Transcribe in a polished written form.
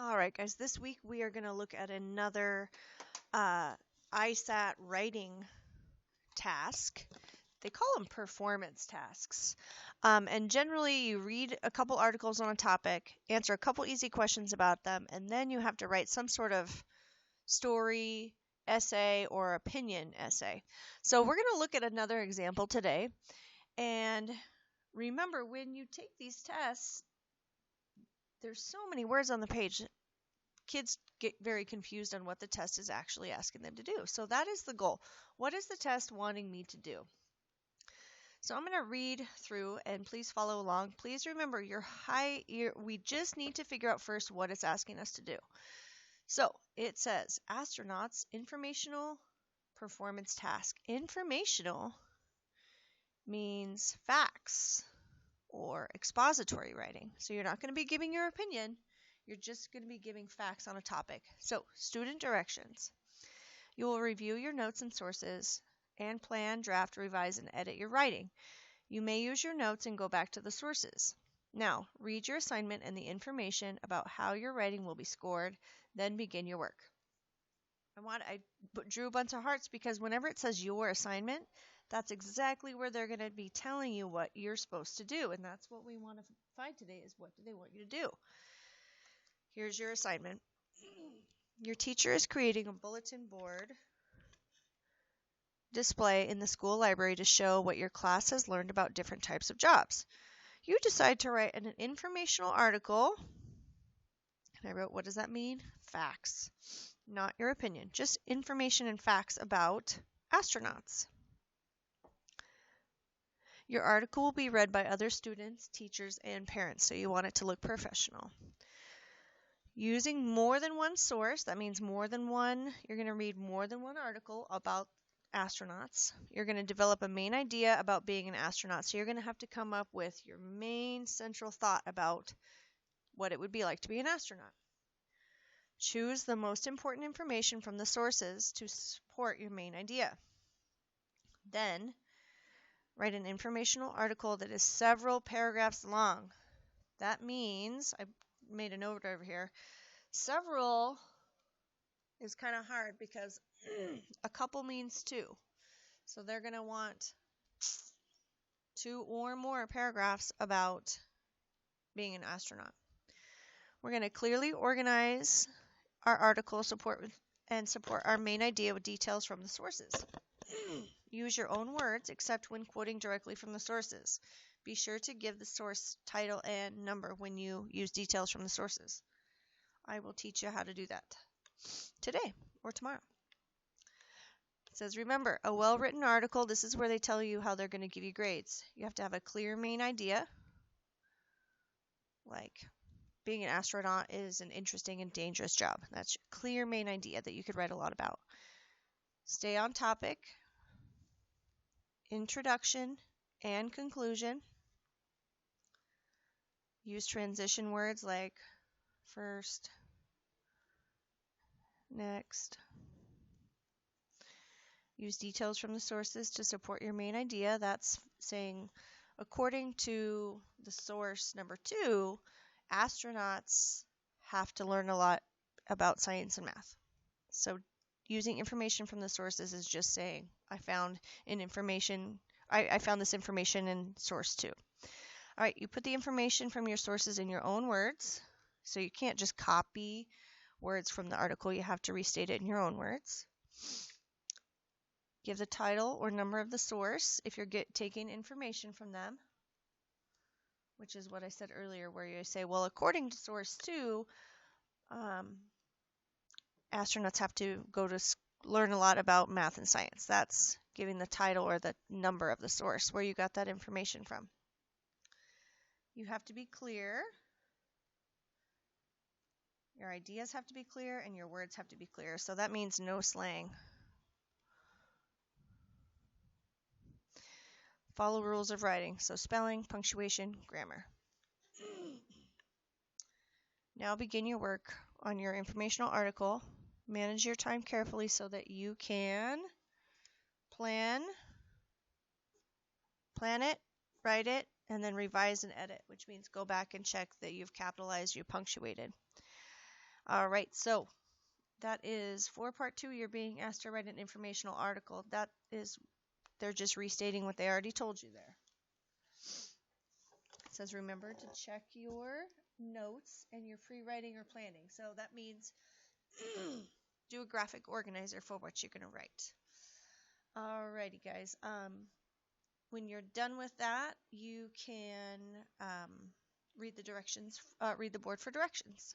All right, guys, this week we are going to look at another ISAT writing task. They call them performance tasks. And generally, you read a couple articles on a topic, answer a couple easy questions about them, and then you have to write some sort of story, essay, or opinion essay. So we're going to look at another example today. And remember, when you take these tests, there's so many words on the page. Kids get very confused on what the test is actually asking them to do. So that is the goal. What is the test wanting me to do? So I'm going to read through and please follow along. Please remember we just need to figure out first what it's asking us to do. So it says astronauts informational performance task. Informational means facts or expository writing. So you're not going to be giving your opinion. You're just going to be giving facts on a topic. So, student directions. You will review your notes and sources and plan, draft, revise, and edit your writing. You may use your notes and go back to the sources. Now, read your assignment and the information about how your writing will be scored, then begin your work. I drew a bunch of hearts because whenever it says your assignment, that's exactly where they're going to be telling you what you're supposed to do. And that's what we want to find today is what do they want you to do? Here's your assignment. Your teacher is creating a bulletin board display in the school library to show what your class has learned about different types of jobs. You decide to write an informational article. And I wrote, what does that mean? Facts. Not your opinion, just information and facts about astronauts. Your article will be read by other students, teachers, and parents, so you want it to look professional. Using more than one source, that means you're going to read more than one article about astronauts. You're going to develop a main idea about being an astronaut. So you're going to have to come up with your main central thought about what it would be like to be an astronaut. Choose the most important information from the sources to support your main idea. Then, write an informational article that is several paragraphs long. That means, I made a note over here, several is kind of hard because a couple means two. So they're going to want 2 or more paragraphs about being an astronaut. We're going to clearly organize our article support our main idea with details from the sources. Use your own words except when quoting directly from the sources. Be sure to give the source title and number when you use details from the sources. I will teach you how to do that today or tomorrow. It says, remember, a well-written article, this is where they tell you how they're going to give you grades. You have to have a clear main idea, like being an astronaut is an interesting and dangerous job. That's your clear main idea that you could write a lot about. Stay on topic, introduction and conclusion. Use transition words like first, next. Use details from the sources to support your main idea. That's saying, according to the source number 2, astronauts have to learn a lot about science and math. So using information from the sources is just saying, I found this information in source 2. All right, you put the information from your sources in your own words. So you can't just copy words from the article. You have to restate it in your own words. Give the title or number of the source if you're taking information from them, which is what I said earlier, where you say, well, according to source 2, astronauts have to go to learn a lot about math and science. That's giving the title or the number of the source, where you got that information from. You have to be clear. Your ideas have to be clear, and your words have to be clear. So that means no slang. Follow rules of writing, so spelling, punctuation, grammar. Now begin your work on your informational article. Manage your time carefully so that you can plan it, write it, and then revise and edit, which means go back and check that you've capitalized, you punctuated. All right, so that is for part 2. You're being asked to write an informational article. They're just restating what they already told you there. It says remember to check your notes and your pre-writing or planning. So that means do a graphic organizer for what you're going to write. Alrighty, guys. When you're done with that, you can read the directions. Read the board for directions.